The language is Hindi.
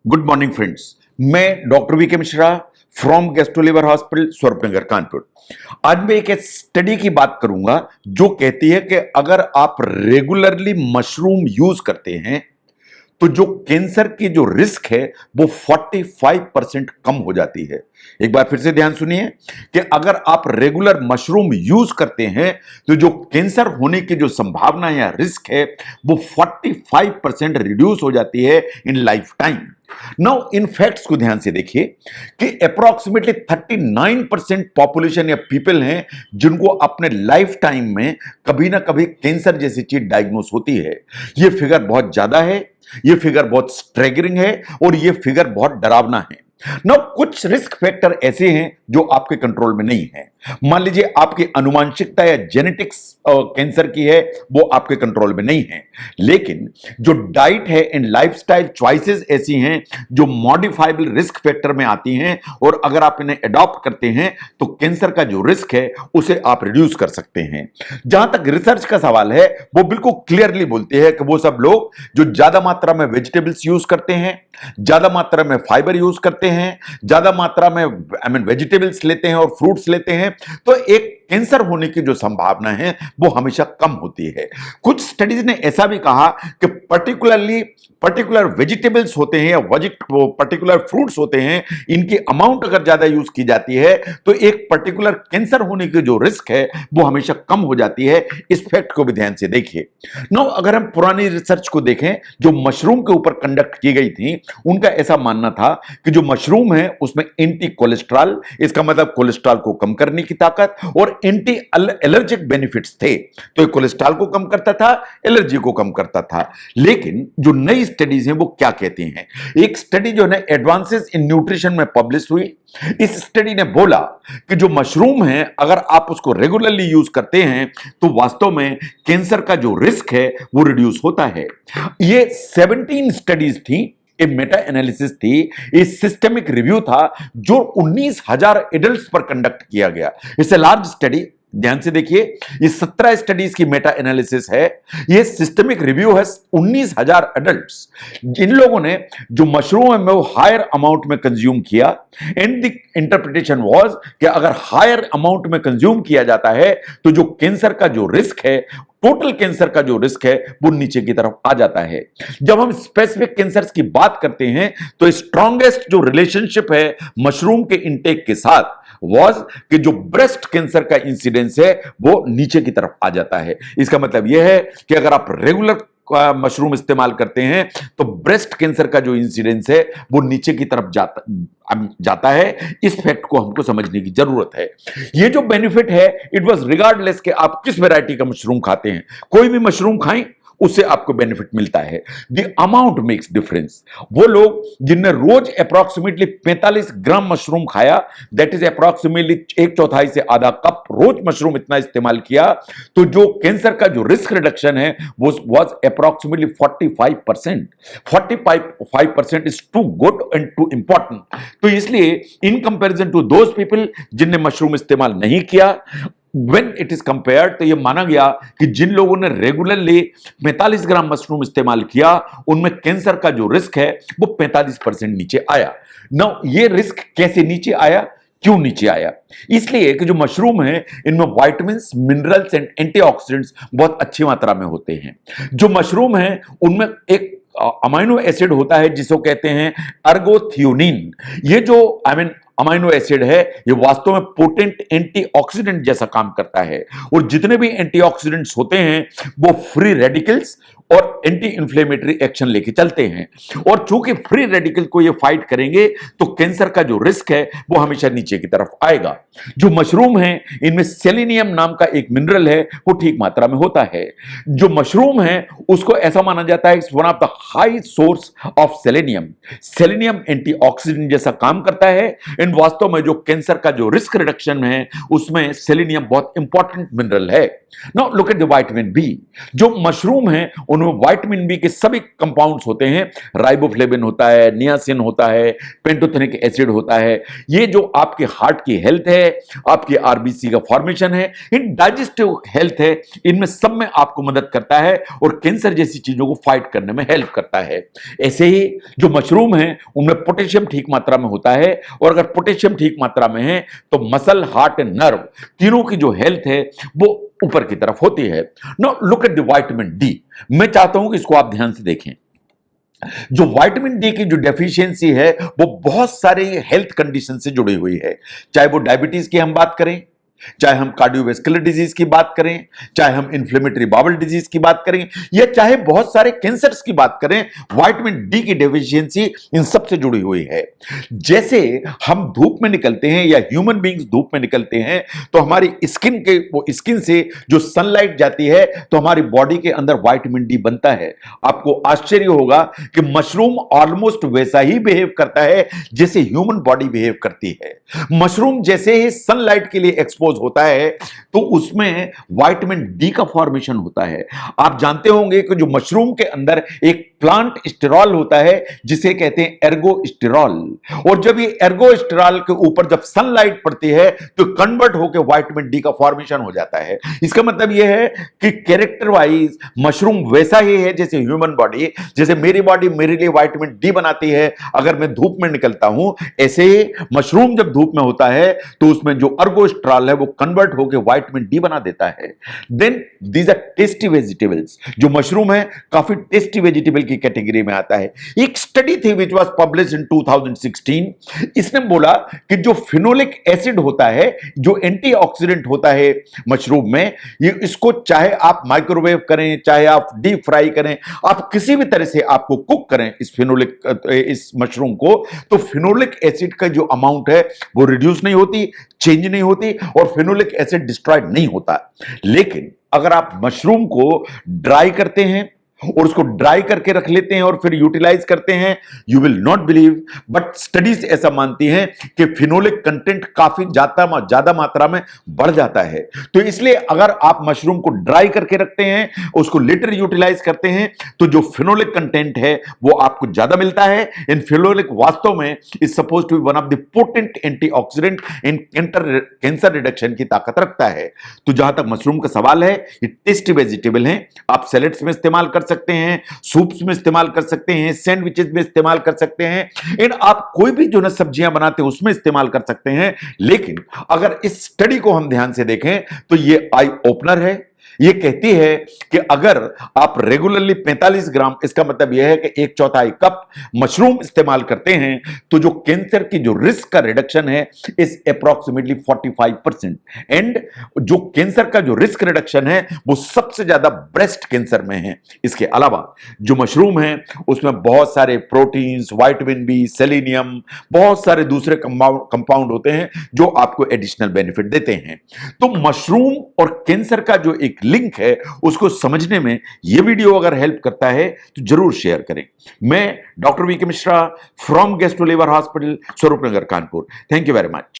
Good morning friends. मैं doctor V K Mishra from gastro liver hospital Swaroopnagar Kanpur. आज मैं एक स्टडी की बात करूंगा जो कहती है कि अगर आप रेगुलरली मशरूम यूज करते हैं तो जो कैंसर की जो रिस्क है वो 45% कम हो जाती है। एक बार फिर से ध्यान सुनिए कि अगर आप रेगुलर मशरूम यूज करते हैं तो जो कैंसर होने की जो संभावना या रिस्क है वो 45% रिड्यूस हो जाती है in life time. Now in facts को ध्यान से देखिए कि अप्रोक्सीमेटली 39% पॉपुलेशन या पीपल हैं जिनको अपने लाइफ टाइम में कभी ना कभी कैंसर जैसी चीज डायग्नोस होती है। यह फिगर बहुत ज्यादा है, यह फिगर बहुत स्ट्रेगरिंग है और यह फिगर बहुत डरावना है ना। कुछ रिस्क फैक्टर ऐसे हैं जो आपके कंट्रोल में नहीं है। मान लीजिए आपकी अनुवांशिकता या जेनेटिक्स कैंसर की है, वो आपके कंट्रोल में नहीं है। लेकिन जो डाइट है एंड लाइफस्टाइल चॉइसेस ऐसी हैं जो मॉडिफाइबल रिस्क फैक्टर में आती हैं और अगर आप इन्हें अडॉप्ट करते हैं तो कैंसर का जो रिस्क है उसे आप रिड्यूस कर सकते हैं। जहां तक रिसर्च का सवाल है वो बिल्कुल क्लियरली बोलती है कि वो सब लोग जो ज्यादा मात्रा में वेजिटेबल्स यूज करते हैं, ज्यादा मात्रा में फाइबर यूज करते हैं, ज्यादा मात्रा में वेजिटेबल्स लेते हैं और फ्रूट्स लेते हैं, तो एक कैंसर होने की जो संभावना है वो हमेशा कम होती है। कुछ स्टडीज ने ऐसा भी कहा कि पर्टिकुलर वेजिटेबल्स होते हैं या पर्टिकुलर फ्रूट्स होते हैं, इनकी अमाउंट अगर ज्यादा यूज की जाती है तो एक पर्टिकुलर कैंसर होने की जो रिस्क है वो हमेशा कम हो जाती है। इस फैक्ट को भी ध्यान से देखिए। नो, अगर हम पुरानी रिसर्च को देखें जो मशरूम के ऊपर कंडक्ट की गई थी, उनका ऐसा मानना था कि जो मशरूम है उसमें एंटी कोलेस्ट्रॉल, इसका मतलब कोलेस्ट्रॉल को कम करने की ताकत, और एंटी एलर्जिक बेनिफिट्स थे। तो ये कोलेस्ट्रॉल को कम करता था, एलर्जी को कम करता था। लेकिन जो नई स्टडीज हैं वो क्या कहती हैं? एक स्टडी जो है एडवांसेस इन न्यूट्रिशन में पब्लिश हुई। इस स्टडी ने बोला कि जो मशरूम है अगर आप उसको रेगुलरली यूज करते हैं तो वास्तव में कैंसर का जो रिस्क है वो रिड्यूस होता है। ये 17 स्टडीज थी, एक मेटा एनालिसिस थी, एक सिस्टेमिक रिव्यू था जो 19,000 एडल्ट्स पर कंडक्ट किया गया। It's a large study. ध्यान से देखिए, ये 17 स्टडीज की मेटा एनालिसिस है, ये सिस्टेमिक रिव्यू है 19,000 एडल्ट्स। जिन लोगों ने जो मशरूम है वो हायर अमाउंट में कंज्यूम किया, एंड द इंटरप्रिटेशन वाज कि अगर हायर अमाउंट में कंज्यूम किया जाता है तो जो कैंसर का जो रिस्क है, टोटल कैंसर का जो रिस्क है वो नीचे की तरफ आ जाता है। जब हम स्पेसिफिक कैंसर्स की बात करते हैं तो स्ट्रॉन्गेस्ट जो रिलेशनशिप है मशरूम के इंटेक के साथ वाज कि जो ब्रेस्ट कैंसर का इंसिडेंस है वो नीचे की तरफ आ जाता है। इसका मतलब यह है कि अगर आप रेगुलर मशरूम इस्तेमाल करते हैं तो ब्रेस्ट कैंसर का जो इंसिडेंस है वो नीचे की तरफ जाता है। इस फैक्ट को हमको समझने की जरूरत है। ये जो बेनिफिट है इट वाज रिगार्डलेस कि आप किस वैरायटी का मशरूम खाते हैं, कोई भी मशरूम खाएं उससे आपको बेनिफिट मिलता है। The amount makes difference. वो लोग जिनने रोज अप्रोक्सीमेटली 45 ग्राम मशरूम खाया, दैट इज अप्रोक्सीमेटली 1/4 से आधा कप रोज मशरूम इतना इस्तेमाल किया, तो जो कैंसर का जो रिस्क रिडक्शन है वो was approximately 45%। 45% is too good and too important. तो इसलिए in comparison to those people जिनने मशरूम इस्तेमाल नहीं किया, When it is compared, तो यह माना गया कि जिन लोगों ने रेगुलरली 45 ग्राम मशरूम इस्तेमाल किया उनमें कैंसर का जो रिस्क है वो 45% नीचे आया। नाउ ये रिस्क कैसे नीचे आया, क्यों नीचे आया? इसलिए कि जो मशरूम है इनमें विटामिन्स, मिनरल्स एंड एंटीऑक्सीडेंट्स बहुत अच्छी मात्रा में होते हैं। जो मशरूम है उनमें एक अमाइनो एसिड होता है जिसको कहते हैं अर्गोथियोनिन। ये जो अमाइनो एसिड है ये वास्तव में पोटेंट एंटीऑक्सीडेंट जैसा काम करता है, और जितने भी एंटीऑक्सीडेंट्स होते हैं वो फ्री रेडिकल्स और एंटी इंफ्लेमेटरी एक्शन लेके चलते हैं, और चूंकि फ्री रेडिकल को ये फाइट करेंगे तो कैंसर का जो रिस्क है वो हमेशा नीचे की तरफ आएगा। जो मशरूम है इनमें सेलेनियम नाम का एक मिनरल है वो ठीक मात्रा में होता है। जो मशरूम है उसको ऐसा माना जाता है one of the high source of selenium. Selenium antioxidant जैसा काम करता है, एंड वास्तव में जो कैंसर का जो रिस्क रिडक्शन है उसमें सेलेनियम बहुत इंपॉर्टेंट मिनरल है। Now look at the vitamin B. जो मशरूम है उनमें विटामिन बी के सभी कंपाउंड्स होते हैं, राइबोफ्लेविन होता है, नियासिन होता है, पेंटोथेनिक एसिड होता है। ये जो आपके हार्ट की हेल्थ है, आपकी आरबीसी का फॉर्मेशन है, इन डाइजेस्टिव हेल्थ है, इनमें सब में आपको मदद करता है और कैंसर जैसी चीजों को फाइट करने में हेल्प करता है। ऐसे ही जो मशरूम है उनमें पोटेशियम ठीक मात्रा में होता है, और अगर पोटेशियम ठीक मात्रा में है तो मसल, हार्ट एंड नर्व तीनों की जो हेल्थ है वो ऊपर की तरफ होती है। Now look at the vitamin D. मैं चाहता हूं कि इसको आप ध्यान से देखें। जो विटामिन डी की जो डेफिशिएंसी है वो बहुत सारे हेल्थ कंडीशन से जुड़ी हुई है, चाहे वो डायबिटीज की हम बात करें, चाहे हम कार्डियोवैस्कुलर डिजीज की बात करें, चाहे हम इन्फ्लेमेटरी बाउल डिजीज की बात करें, या चाहे बहुत सारे कैंसर्स की बात करें, विटामिन डी की डेफिशिएंसी इन सब से जुड़ी हुई है। जैसे हम धूप में निकलते हैं या ह्यूमन बींग्स धूप में निकलते हैं तो हमारी स्किन से जो सनलाइट जाती है तो हमारी बॉडी के अंदर विटामिन डी बनता है। आपको आश्चर्य होगा कि मशरूम ऑलमोस्ट वैसा ही बिहेव करता है जैसे ह्यूमन बॉडी बिहेव करती है। मशरूम जैसे ही सनलाइट के लिए एक्सपोज होता है तो उसमें विटामिन डी का फॉर्मेशन होता है। आप जानते होंगे कि जो मशरूम के अंदर एक प्लांट स्टेरॉल होता है जिसे कहते हैं एर्गोस्टेरॉल, और जब ये एर्गोस्टेरॉल के ऊपर जब सनलाइट पड़ती है तो कन्वर्ट होकर विटामिन डी का फॉर्मेशन हो जाता है। इसका मतलब यह है कि कैरेक्टर वाइज मशरूम वैसा ही है जैसे ह्यूमन बॉडी, जैसे मेरी बॉडी मेरे लिए विटामिन डी बनाती है अगर मैं धूप में निकलता हूं, ऐसे ही मशरूम जब धूप में होता है तो उसमें जो एर्गोस्टेरॉल है वो कन्वर्ट होकर विटामिन डी बना देता है। Then these are tasty vegetables. जो मशरूम है काफी टेस्टी वेजिटेबल की कैटेगरी में आता है। एक स्टडी थी विच वाज पब्लिश्ड इन 2016। इसने बोला कि जो फिनोलिक एसिड होता है, जो एंटीऑक्सीडेंट होता है मशरूम में, ये इसको चाहे आप माइक्रोवेव करें, चाहे आप डीप फ्राई करें, आप किसी भी तरह से आपको कुक करें इस मशरूम को, तो फिनोलिक एसिड का जो अमाउंट है वो रिड्यूस नहीं होती, चेंज नहीं होती, और फिनोलिक एसिड डिस्ट्रॉयड नहीं होता। लेकिन अगर आप मशरूम को ड्राई करते हैं और उसको ड्राई करके रख लेते हैं और फिर यूटिलाइज करते हैं, you will not believe, but studies ऐसा मानती हैं कि फिनोलिक कंटेंट काफी ज्यादा मात्रा में बढ़ जाता है। तो इसलिए अगर आप मशरूम को ड्राई करके रखते हैं, उसको लेटर यूटिलाइज करते हैं, तो जो फिनोलिक कंटेंट है वो आपको ज्यादा मिलता है। इन फिनोलिक वास्तव में is suppose to be one of the potent antioxidant in cancer reduction की ताकत रखता है। तो जहां तक मशरूम का सवाल है, ये टेस्टी वेजिटेबल है, आप सैलेड्स में इस्तेमाल कर सकते हैं, सूप्स में इस्तेमाल कर सकते हैं, सैंडविचेस में इस्तेमाल कर सकते हैं, इन आप कोई भी जो ना सब्जियां बनाते हैं उसमें इस्तेमाल कर सकते हैं। लेकिन अगर इस स्टडी को हम ध्यान से देखें तो ये आई ओपनर है। ये कहती है कि अगर आप रेगुलरली 45 ग्राम, इसका मतलब यह है कि 1/4 कप मशरूम इस्तेमाल करते हैं, तो जो कैंसर की जो रिस्क का रिडक्शन है इस अप्रॉक्सीमेटली 45%। एंड जो कैंसर का जो रिस्क रिडक्शन है वो सबसे ज्यादा ब्रेस्ट कैंसर में है। इसके अलावा जो मशरूम है उसमें बहुत सारे प्रोटीन्स, विटामिन बी, सेलेनियम, बहुत सारे दूसरे कंपाउंड होते हैं जो आपको एडिशनल बेनिफिट देते हैं। तो मशरूम और कैंसर का जो एक लिंक है उसको समझने में यह वीडियो अगर हेल्प करता है तो जरूर शेयर करें। मैं doctor V K Mishra from gastro liver hospital, Swarup Nagar, Kanpur. Thank you very much.